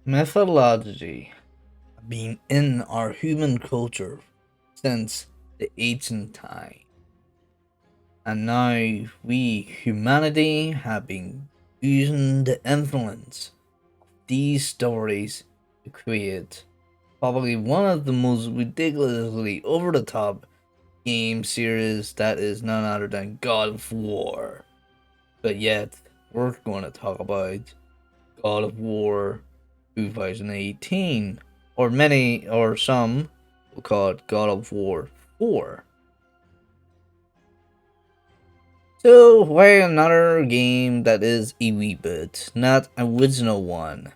Mythology have been in our human culture since the ancient time, and now we, humanity, have been using the influence of these stories to create probably one of the most ridiculously over the top game series that is none other than God of War. But yet, we're going to talk about God of War 2018, or many, or some will call it God of War 4. So, why another game that is a reboot, not an original one?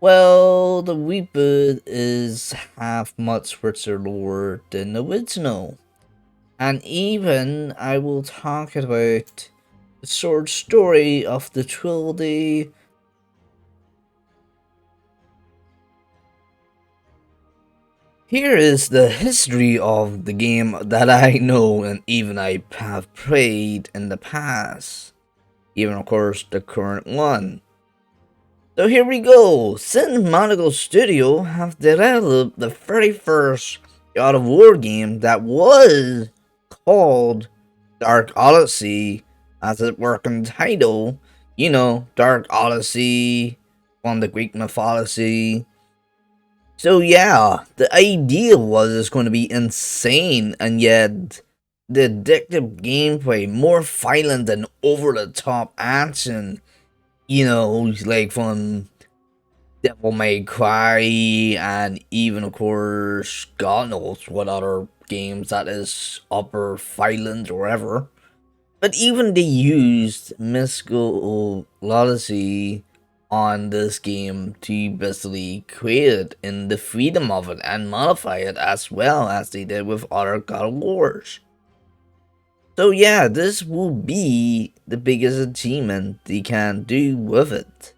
Well, the reboot is half much richer lore than the original. And even I will talk about the short story of the trilogy. Here is the history of the game that I know and even I have played in the past. Even, of course, the current one. So here we go. Sin Monaco Studio have developed the very first God of War game that was called Dark Odyssey as its working title. You know, Dark Odyssey from the Greek mythology. So yeah, the idea was it's going to be insane, and yet the addictive gameplay, more violent and over the top action. You know, like from Devil May Cry, and even of course, God knows what other games that is upper violent or ever. But even they used mystical odyssey on this game to basically create it in the freedom of it and modify it as well as they did with other God of Wars. So yeah, this will be the biggest achievement they can do with it.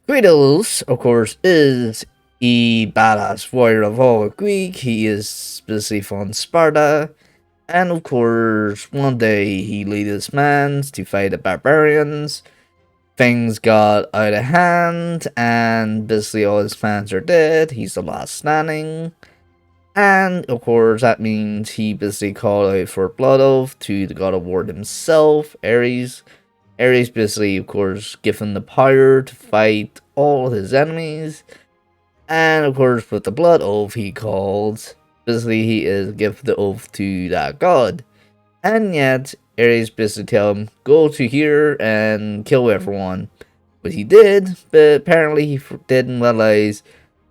Kratos, of course, is a badass warrior of all Greek. He is basically from Sparta. And of course, one day he led his men to fight the barbarians. Things got out of hand, and basically all his fans are dead. He's the last standing. And of course, that means he basically called out for blood oath to the god of war himself, Ares. Ares basically, of course, given the power to fight all his enemies. And of course, with the blood oath he called, basically he is give the oath to that god. And yet, Ares basically tell him, go to here and kill everyone. But he did, but apparently he didn't realize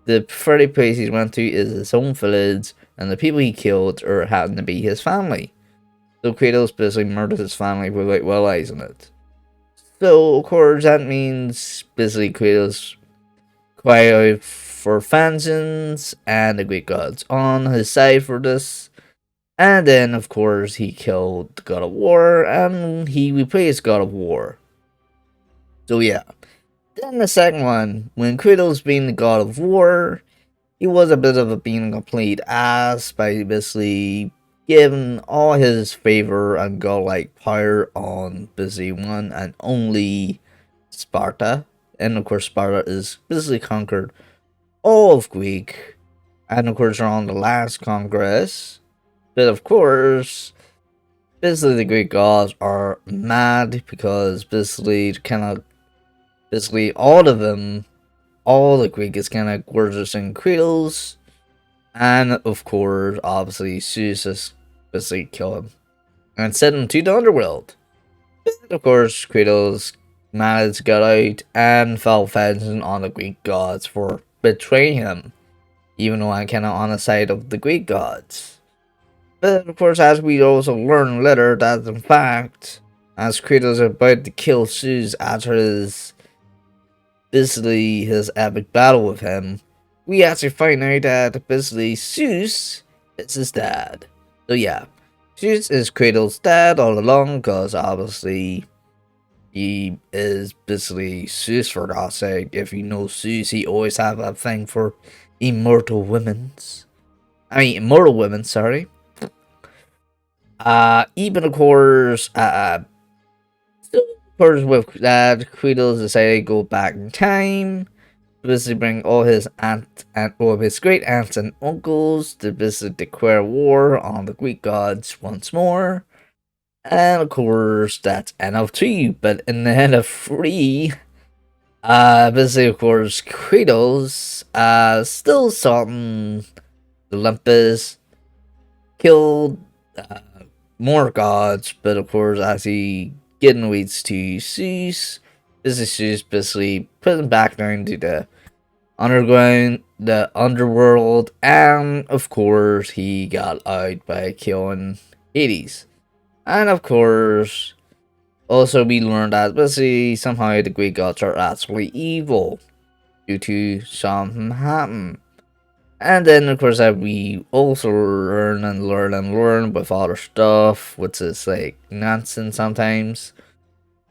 the very place he went to is his own village, and the people he killed are happened to be his family. So Kratos basically murdered his family without realizing it. So, of course, that means basically Kratos cried out for vengeance, and the Greek gods on his side for this. And then, of course, he killed God of War, and he replaced God of War. So yeah. Then the second one, when Kratos being the God of War, he was a bit of a being a complete ass by basically giving all his favor and godlike power on basically one and only Sparta. And of course, Sparta is basically conquered all of Greek, and of course, they're on the last congress. But of course, basically the Greek gods are mad because basically basically all of them, all the Greek is kind of gorgeous and Kratos, and of course, obviously Zeus is basically kill him and send him to the underworld. But of course, Kratos managed to get out and fell vengeance on the Greek gods for betraying him, even though I'm kind of on the side of the Greek gods. But of course, as we also learn later, that in fact, as Kratos is about to kill Zeus after his epic battle with him, we actually find out that basically Zeus is his dad. So yeah, Zeus is Kratos' dad all along, because obviously he is basically Zeus for God's sake. If you know Zeus, he always have a thing for immortal women, sorry. Even of course, so Of course, with that, Creedles decided to go back in time, basically bring all his aunt and all of his great aunts and uncles to basically declare war on the Greek gods once more. And of course, that's end of 2, but in the end of 3, basically, of course, Kratos, still something Olympus, killed more gods, but of course, as he getting leads to Zeus, Zeus basically put him back down to the underground, the underworld, and of course, he got out by killing Hades. And of course, also we learned that basically somehow the Greek gods are actually evil due to something happen. And then of course that we also learn with other stuff, which is like nonsense sometimes.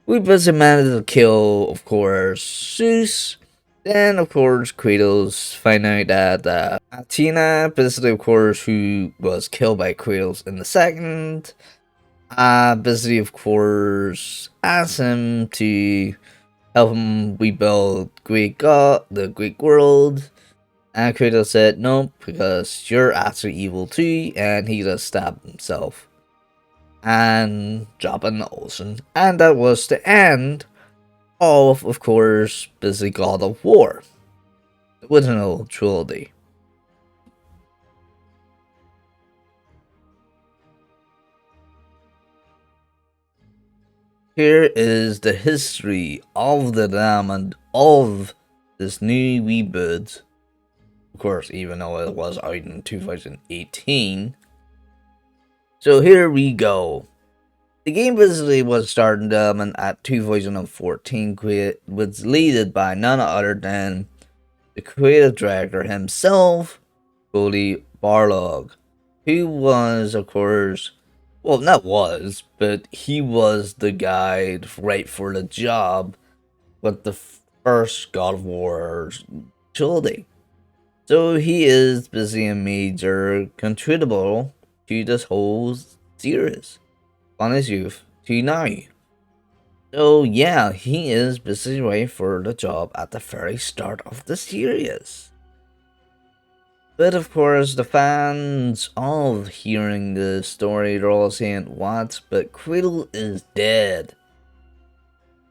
We basically managed to kill, of course, Zeus. Then of course Kratos find out that Athena, basically of course who was killed by Kratos in the second, basically of course asked him to help him rebuild the Greek world. And Kratos said, nope, because you're actually evil too, and he just stabbed himself. And dropped in the ocean. And that was the end of course, basically God of War. The original trilogy. Here is the history of the diamond of this new reboot. Of course, even though it was out in 2018. So here we go. The game basically was starting development at 2014, was led by none other than the creative director himself, Cory Barlog, who was, of course, well, not was, but he was the guy right for the job with the first God of War trilogy. So he is basically a major contributor to this whole series on his youth to now. So yeah, he is basically ready for the job at the very start of the series. But of course, the fans of hearing the story, they're all saying, what? But Kratos is dead.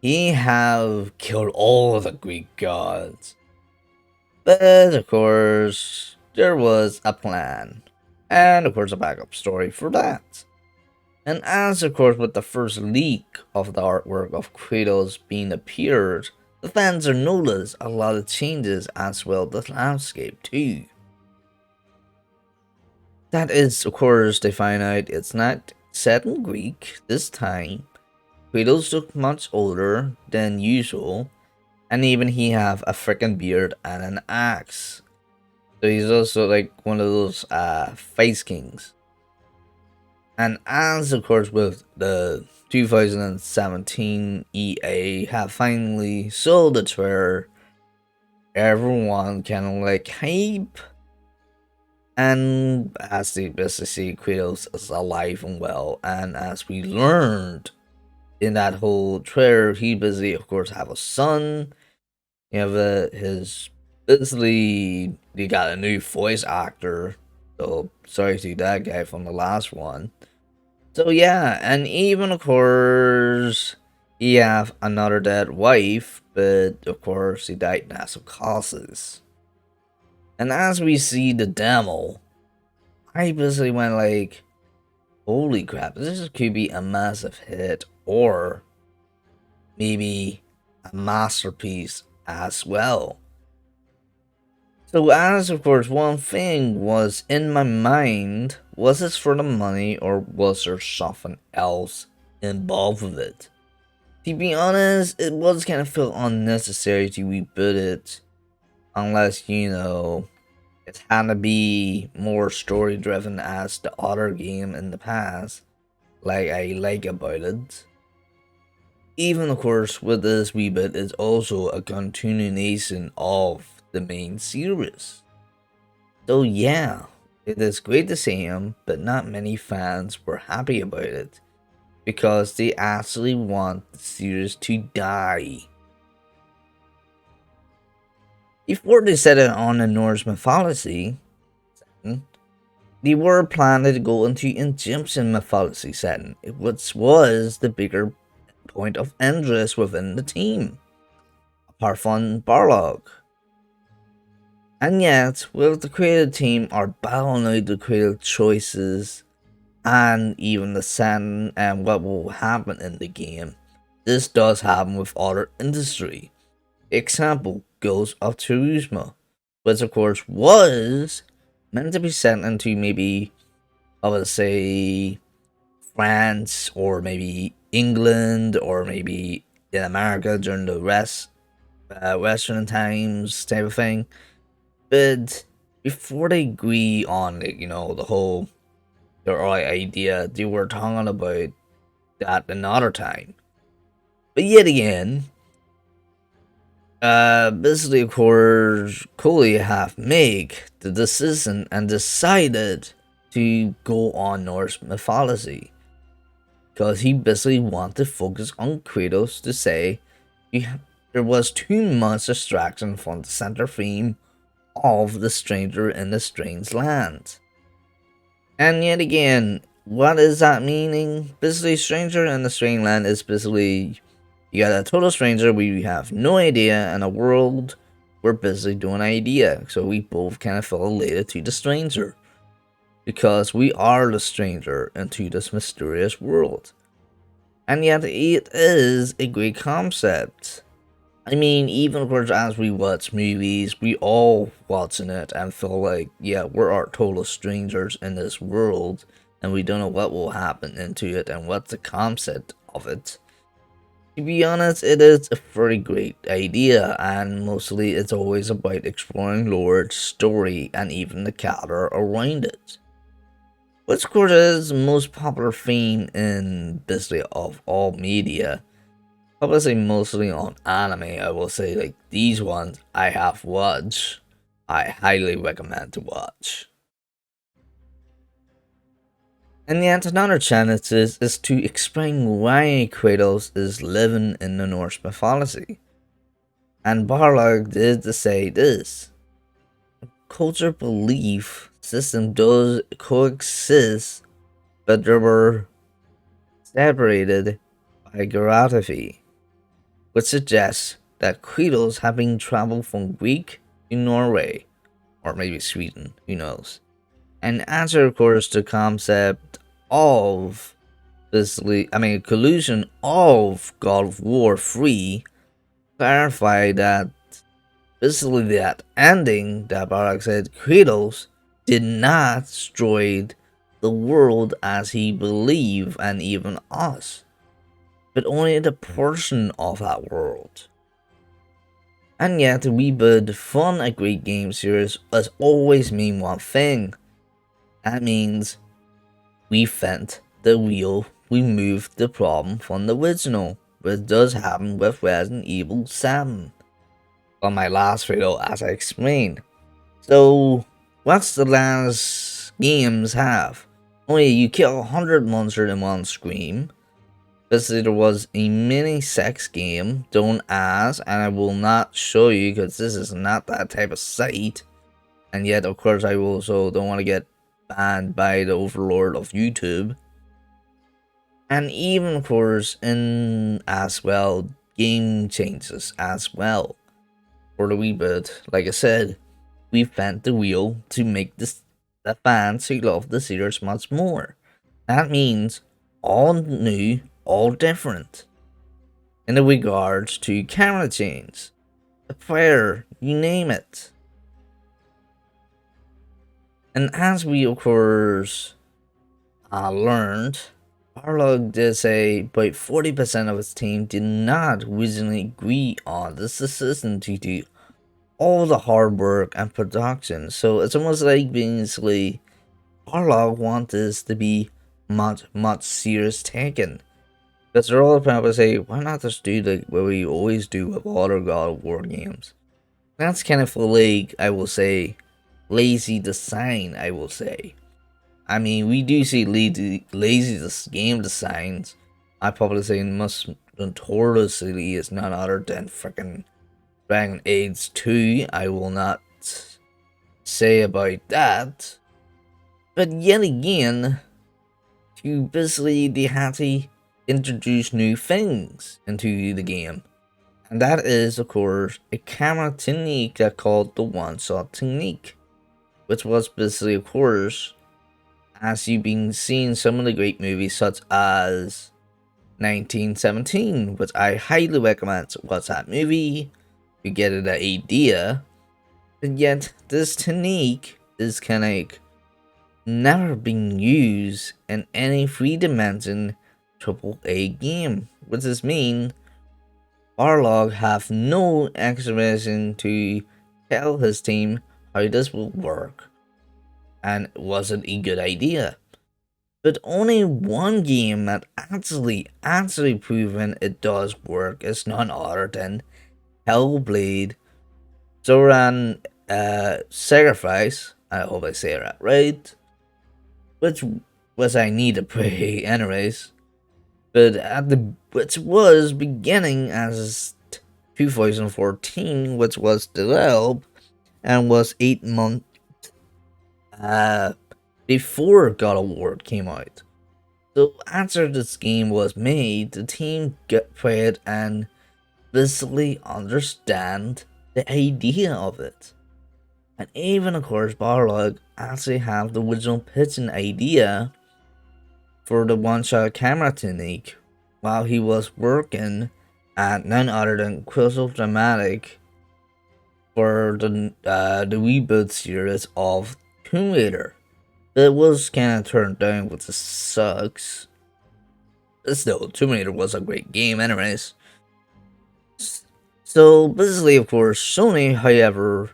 He have killed all the Greek gods. But of course, there was a plan. And of course, a backup story for that. And as of course with the first leak of the artwork of Kratos being appeared, the fans are noticed a lot of changes as well the landscape too. That is, of course, they find out it's not set in Greek this time. Kratos look much older than usual, and even he have a freaking beard and an axe. So he's also like one of those face kings. And as of course with the 2017 EA have finally sold the trailer, everyone kind of like hype. And as they basically see Kratos is alive and well, and as we learned in that whole trailer, he basically of course have a son. You have his basically he got a new voice actor. So sorry to that guy from the last one. So yeah, and even of course he have another dead wife, but of course he died natural causes. And as we see the demo, I basically went like, holy crap, this could be a massive hit or maybe a masterpiece as well. So as of course one thing was in my mind, was this for the money or was there something else involved with it? To be honest, it was kind of felt unnecessary to reboot it unless, you know, it had to be more story driven as the other game in the past, like I like about it. Even of course with this reboot is also a continuation of the main series. So yeah, it is great to see him, but not many fans were happy about it. because they actually want the series to die. Before they set it on the Norse mythology, they were planning to go into Egyptian mythology setting, which was the bigger point of interest within the team, apart from Barlog. And yet, with the creative team are battling out the creative choices and even the setting and what will happen in the game. This does happen with other industry. Example, Ghost of Tsushima, which of course was meant to be sent into maybe, I would say, France or maybe England or maybe in America during the Western times type of thing. But before they agree on it, the whole their idea, they were talking about that another time. But yet again, basically, of course, Cory have made the decision and decided to go on Norse mythology. Because he basically wanted to focus on Kratos to say there was too much distraction from the center theme of the stranger in the strange land. And yet again, what is that meaning? Basically, stranger in the strange land is basically you got a total stranger we have no idea and a world we're busy doing idea. So we both kind of feel related to the stranger. Because we are the stranger into this mysterious world. And yet it is a great concept. I mean, even of course as we watch movies, we all watching it and feel like, yeah, we're our total strangers in this world and we don't know what will happen into it and what's the concept of it. To be honest, it is a very great idea, and mostly it's always about exploring lore, story, and even the character around it. Which of course is the most popular theme in basically of all media. Obviously mostly on anime, I will say like these ones I have watched. I highly recommend to watch. And yet another challenge is to explain why Kratos is living in the Norse mythology. And Barlog did to say this. Culture belief system does coexist, but they were separated by geography, which suggests that Kratos having traveled from Greek to Norway, or maybe Sweden, who knows. And answer, of course, the concept of collusion of God of War 3 clarify that basically that ending that Barak said Kratos did not destroy the world as he believed and even us, but only the portion of that world. And yet the reboot fun a great game series has always mean one thing. That means we fent the wheel, we moved the problem from the original, which does happen with Resident Evil 7. On my last video as I explained. So what's the last games have? Only you kill 100 monsters in one scream. Basically there was a mini sex game, don't ask, and I will not show you because this is not that type of site. And yet of course I also don't want to get banned by the overlord of YouTube. And even of course in as well game changes as well. For the reboot, like I said, we bent the wheel to make the fans who love the series much more. That means all new, all different. In the regards to camera change, the player, you name it. And as we of course learned, Barlog did say about 40% of his team did not originally agree on this decision to do all the hard work and production. So it's almost like basically Barlog wants this to be much serious taken. Because they're all probably say, why not just do like what we always do with other God of War games? That's kind of like, I will say, lazy design, I will say. I mean, we do see lazy game designs I probably say most notoriously is none other than freaking Dragon Age 2. I will not say about that. But yet again, to basically they had to introduce new things into the game. And that is, of course, a camera technique that called the one-shot technique. Which was basically, of course, as you've been seeing some of the great movies such as 1917, which I highly recommend to watch that movie to get an idea. And yet, this technique is kind of like never been used in any 3-dimension AAA game, which does mean Barlog have no explanation to tell his team how this will work, and it wasn't a good idea. But only one game that actually proven it does work is none other than Hellblade Zoran Sacrifice. I hope I say that right. Which was I need to play anyways. But which was beginning as 2014, which was developed and was 8 months before God of War came out. So after this game was made, the team got played and basically understand the idea of it. And even of course Barlog actually have the original pitch and idea for the one-shot camera technique while he was working at none other than Crystal Dramatic for the reboot series of Tomb Raider. It was kind of turned down, which sucks. But still, Tomb Raider was a great game anyways. So basically, of course, Sony, however,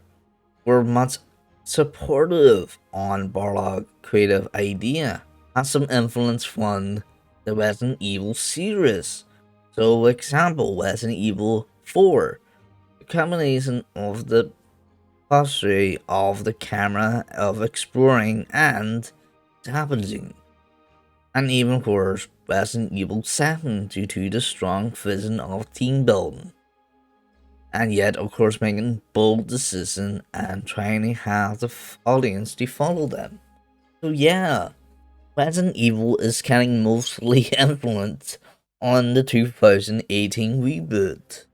were much supportive on Barlog's creative idea. Has some influence from the Resident Evil series. So, example, Resident Evil 4. The combination of the history of the camera of exploring and happening. And even of course Resident Evil 7 due to the strong vision of team building. And yet of course making bold decisions and trying to have the audience to follow them. So yeah, Resident Evil is getting mostly influenced on the 2018 reboot.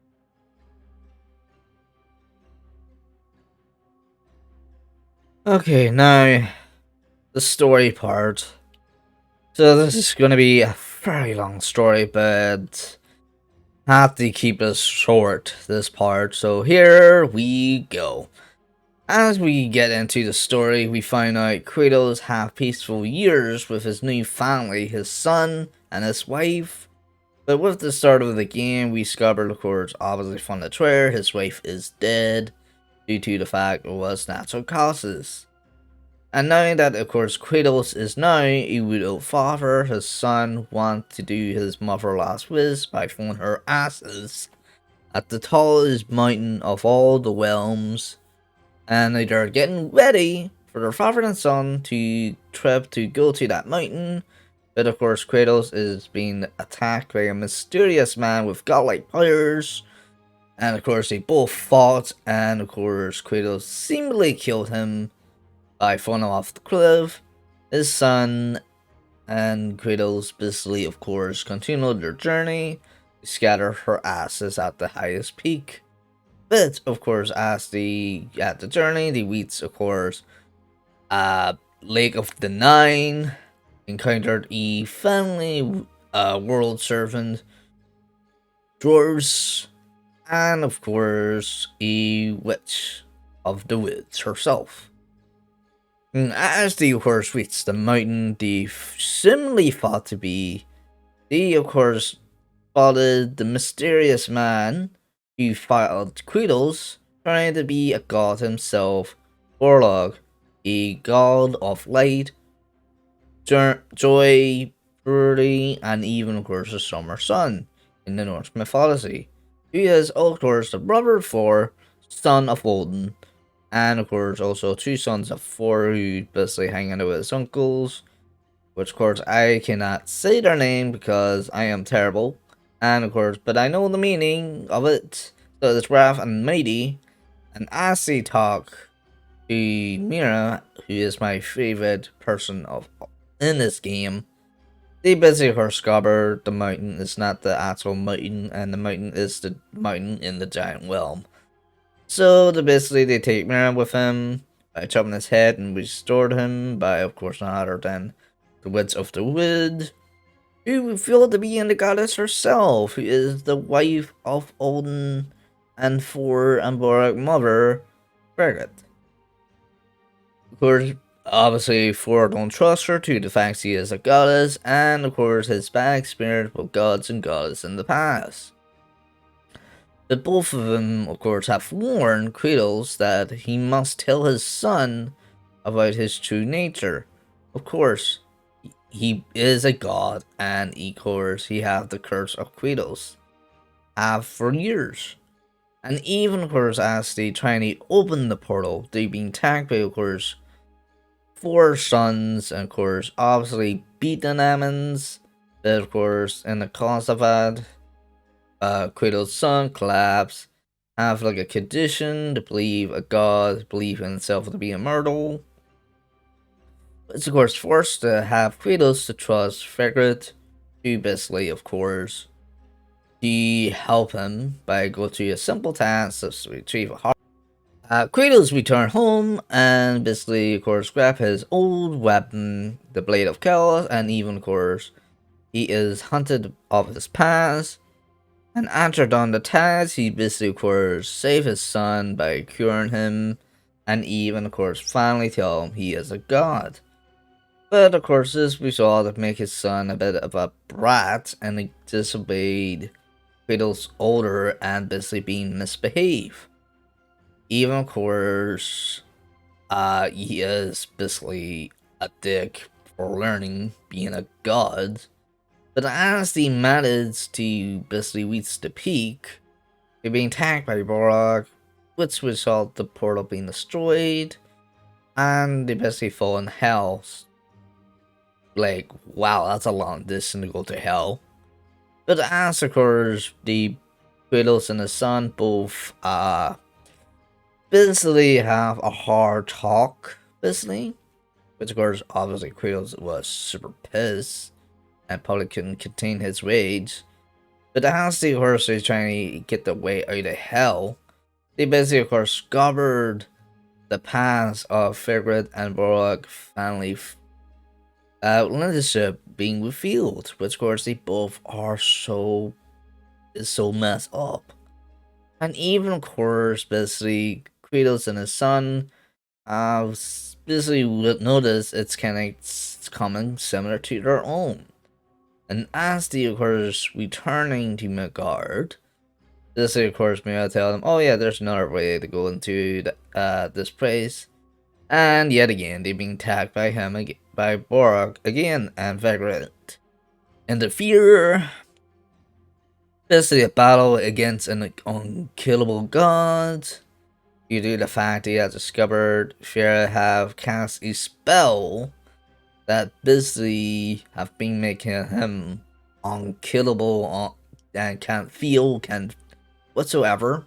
Okay, now the story part. So this is going to be a very long story, but I have to keep it short, this part. So here we go. As we get into the story, we find out Kratos have peaceful years with his new family, his son and his wife. But with the start of the game, we discover, of course, obviously from the trailer, his wife is dead due to the fact it was natural causes. And knowing that, of course, Kratos is now a widowed father, his son wants to do his mother last wish by throwing her ashes at the tallest mountain of all the realms. And they're getting ready for their father and son to trip to go to that mountain. But of course, Kratos is being attacked by a mysterious man with godlike powers. And of course, they both fought, and of course, Kratos seemingly killed him by falling off the cliff. His son and Kratos basically, of course, continued their journey to scatter her asses at the highest peak. But, of course, as they at the journey, they reach, of course, Lake of the Nine, encountered a family world servant, dwarves, and, of course, a witch of the woods herself. And as they, of course, reached the mountain they similarly thought to be, they, of course, spotted the mysterious man who fought Kratos, trying to be a god himself, Barlog, a god of light, joy, purity, and even, of course, the summer sun in the Norse mythology. He is, of course, the brother of Thor, son of Odin, and of course also two sons of Thor who basically hang out with his uncles. which of course I cannot say their name because I am terrible, and of course, but I know the meaning of it. So it's rough and mighty, and as they talk to Mira, who is my favorite person of in this game, they basically discover the mountain is not the actual mountain, and the mountain is the mountain in the giant realm. So they take Mira with him by chopping his head and restored him by, of course, none other than the Witch of the Wood, who we feel to be in the goddess herself, who is the wife of Odin and Thor and Borg mother, Birgit. Of course, obviously, Thor don't trust her due to the fact she is a goddess, and of course, his bad experience with gods and goddesses in the past. But both of them, of course, have warned Kratos that he must tell his son about his true nature. Of course, he is a god, and of course, he have the curse of Kratos. Have for years. And even, of course, as they try to open the portal, they've been attacked by, of course, four sons, and of course, obviously beat the Namans. But of course, in the cause of that, Kratos' son collapse, have like a condition to believe a god, believe in himself to be immortal. It's of course forced to have Kratos to trust Fegrid to basically, of course, to help him by go to a simple task to retrieve a heart. Kratos return home and basically, of course, grab his old weapon, the Blade of Chaos, and even, of course, he is hunted of his past. And after done the task, he basically, of course, save his son by curing him, and even, of course, finally tell him he is a god. But, of course, this result make his son a bit of a brat, and he disobeyed Kratos' order and basically being misbehaved. Even, of course, he is basically a dick for learning being a god. But as they manage to basically reach the peak, they're being attacked by Barlog, which result the portal being destroyed, and they basically fall in hell. Like, wow, that's a long distance to go to hell. But as of course, the Kratos and the son both basically have a hard talk, basically. Which of course, obviously Kratos was super pissed and probably couldn't contain his rage. But as the horse is trying to get the way out of hell, they basically, of course, discovered the past of Fegrid and Borog family leadership being revealed, which of course they both are so messed up. And even, of course, basically, Kratos and his son basically notice it's kind of common similar to their own. And as they, of course, returning to Midgard, this, of course, may tell them, oh yeah, there's another way to go into this place. And yet again, they're being attacked by him, by Borog again, and Vegret. And the fear, basically a battle against an unkillable god, due to the fact he has discovered Fear have cast a spell that basically have been making him unkillable and can't feel, can't whatsoever.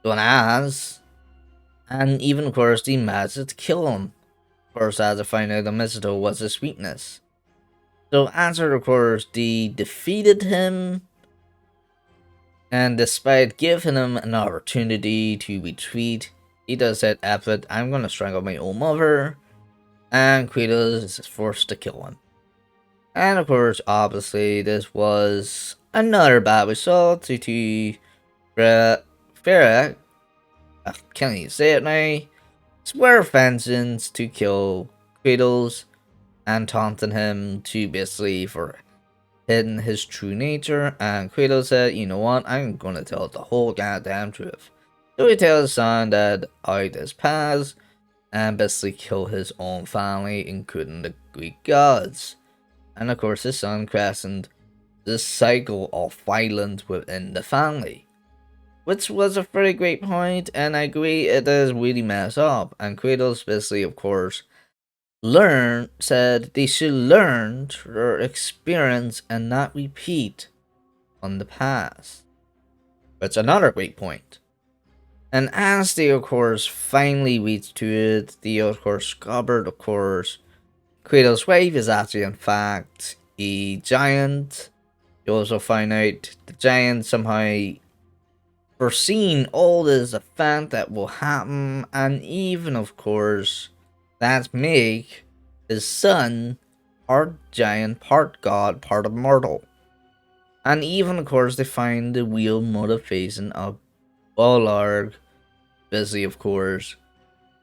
Don't as. And even, of course, the managed to kill him. Of course, as I find out the mistletoe was his weakness. So after, of course, they defeated him, and despite giving him an opportunity to retreat, he does that effort, I'm gonna strangle my own mother, and Kratos is forced to kill him. And of course, obviously, this was another bad result due to Farah, I can't even say it now, swear vengeance to kill Kratos and taunting him to basically for hidden his true nature. And Kratos said, you know what, I'm gonna tell the whole goddamn truth. So he tells his son that out his past and basically kill his own family, including the Greek gods. And of course, his son crescent this cycle of violence within the family. Which was a very great point, and I agree it is really messed up. And Kratos basically, of course, said they should learn through their experience and not repeat on the past. That's another great point. And as they, of course, finally reach to it, they, of course, discovered, of course, Kratos' wave is actually, in fact, a giant. You also find out the giant somehow foreseen all this event that will happen, and even, of course, that make his son part giant, part god, part immortal. And even, of course, they find the real motivation of Barlog. Busy, of course,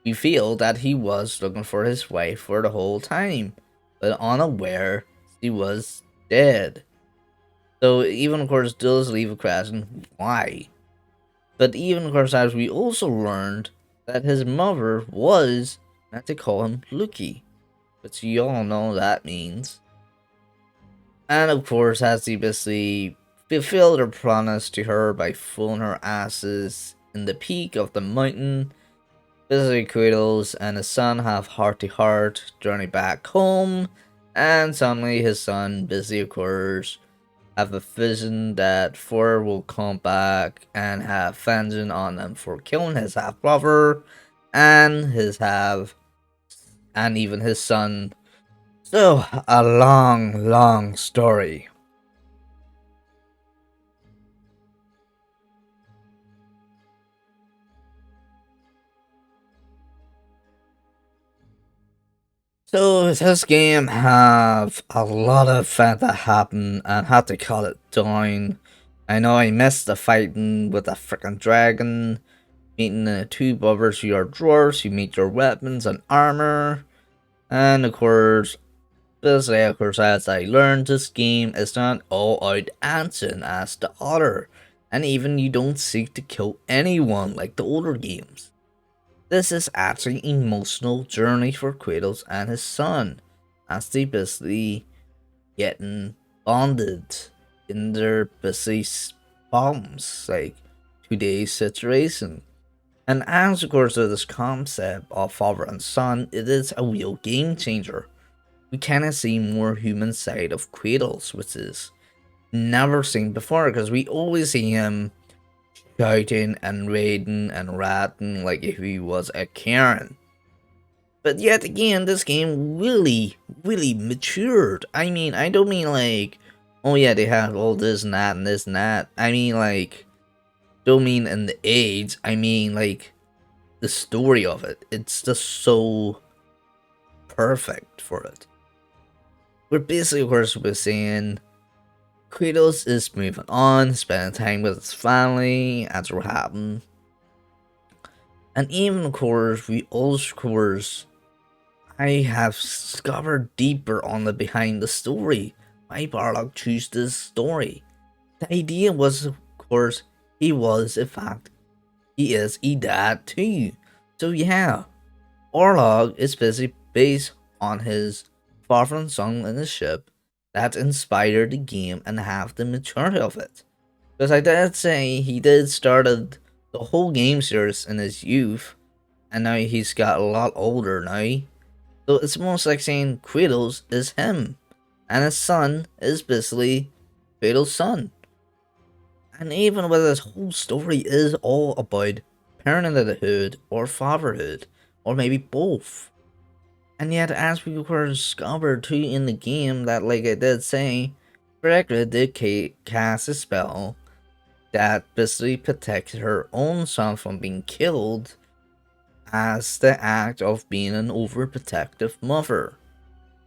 we feel that he was looking for his wife for the whole time, but unaware she was dead. So even, of course, does leave a question, why? But even, of course, as we also learned that his mother was, not to call him Lucky, but you all know that means. And of course, as he basically fulfilled their promise to her by throwing her asses in the peak of the mountain, basically Kratos and his son have heart-to-heart journey back home, and suddenly his son, busy of course, have a vision that Thor will come back and have vengeance on them for killing his half brother and even his son. So a long story. So this game have a lot of things that happen and had to cut it down. I know I missed the fighting with the freaking dragon, meeting the two brothers who are dwarves, you meet your weapons and armor, and of course, basically, of course, as I learned, this game is not all out action as the other, and even you don't seek to kill anyone like the older games. This is actually an emotional journey for Kratos and his son, as they basically getting bonded in their busy problems, like today's situation. And as of course of this concept of father and son, it is a real game changer. We kinda see more human side of Kratos, which is never seen before, because we always see him shouting and raiding and ratting like if he was a Karen. But yet again, this game really matured. I mean, I don't mean like, oh yeah, they have all this and that and this and that. I mean like, don't mean in the age, I mean like the story of it. It's just so perfect for it. We're basically, of course, we're saying Kratos is moving on, spending time with his family, as what happened. And even, of course, we also, of course, I have discovered deeper on the behind the story. Why Barlog chose this story. The idea was, of course, he was, in fact, he is a dad too. So yeah, Barlog is based on his father and son in the ship that inspired the game and have the maturity of it. Because I did say he did started the whole game series in his youth, and now he's got a lot older now. So it's almost like saying Kratos is him, and his son is basically Kratos' son. And even whether this whole story is all about parenthood or fatherhood, or maybe both. And yet, as we were discovered too in the game, that like I did say, Rebecca did cast a spell that basically protected her own son from being killed as the act of being an overprotective mother.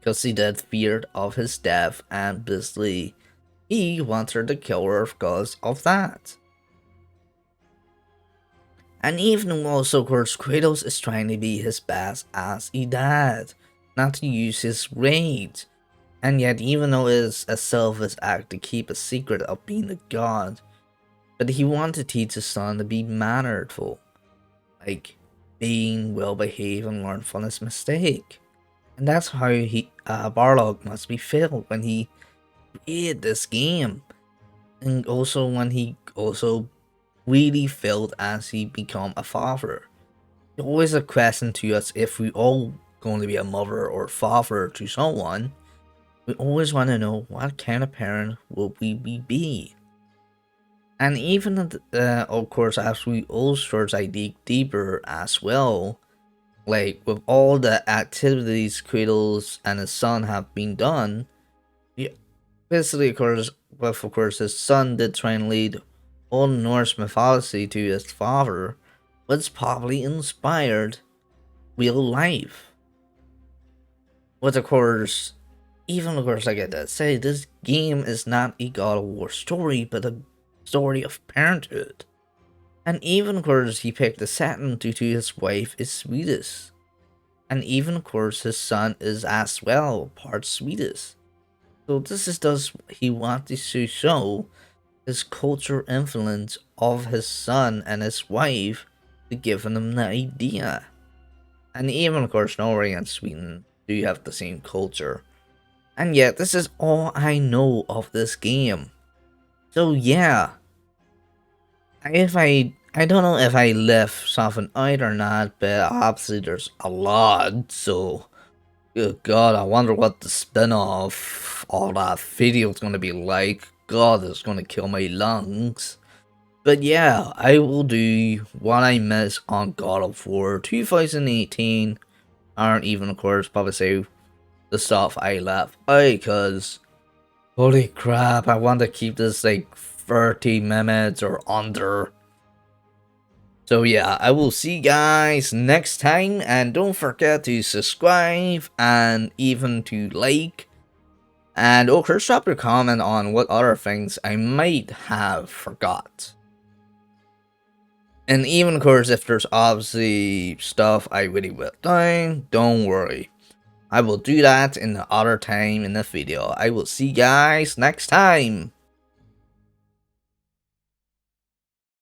Because he did feared of his death and basically he wanted to kill her because of that. And even also, of course, Kratos is trying to be his best as a dad, not to use his rage. And yet, even though it is a selfless act to keep a secret of being a god, but he wanted to teach his son to be mannerful, like being well behaved and learn from his mistake. And that's how Barlog must be felt when he played this game, and also when he also really felt as he become a father. Always a question to us if we all going to be a mother or father to someone, we always want to know what kind of parent will we be. And even, of course, as we all start I dig deeper as well, like with all the activities Kratos and his son have been done, we basically, of course, his son did try and lead all Norse mythology to his father, was probably inspired real life. But of course, even of course, like I did say, this game is not a God of War story, but a story of parenthood. And even of course, he picked the Saturn due to his wife is Swedish. And even of course, his son is as well part Swedish. So this is does he wanted to show his cultural influence of his son and his wife to give him the idea. And even of course Norway and Sweden do have the same culture. And yet this is all I know of this game. So yeah. I don't know if I left something out or not, but obviously there's a lot, so good god, I wonder what the spin-off all that video is gonna be like. God, it's gonna kill my lungs. But yeah, I will do what I missed on God of War 2018, and even of course probably say the stuff I left out, cause holy crap, I want to keep this like 30 minutes or under. So yeah, I will see you guys next time, and don't forget to subscribe and even to like, and of course drop your comment on what other things I might have forgot. And even of course if there's obviously stuff I really will down, don't worry. I will do that in the other time in the video. I will see you guys next time.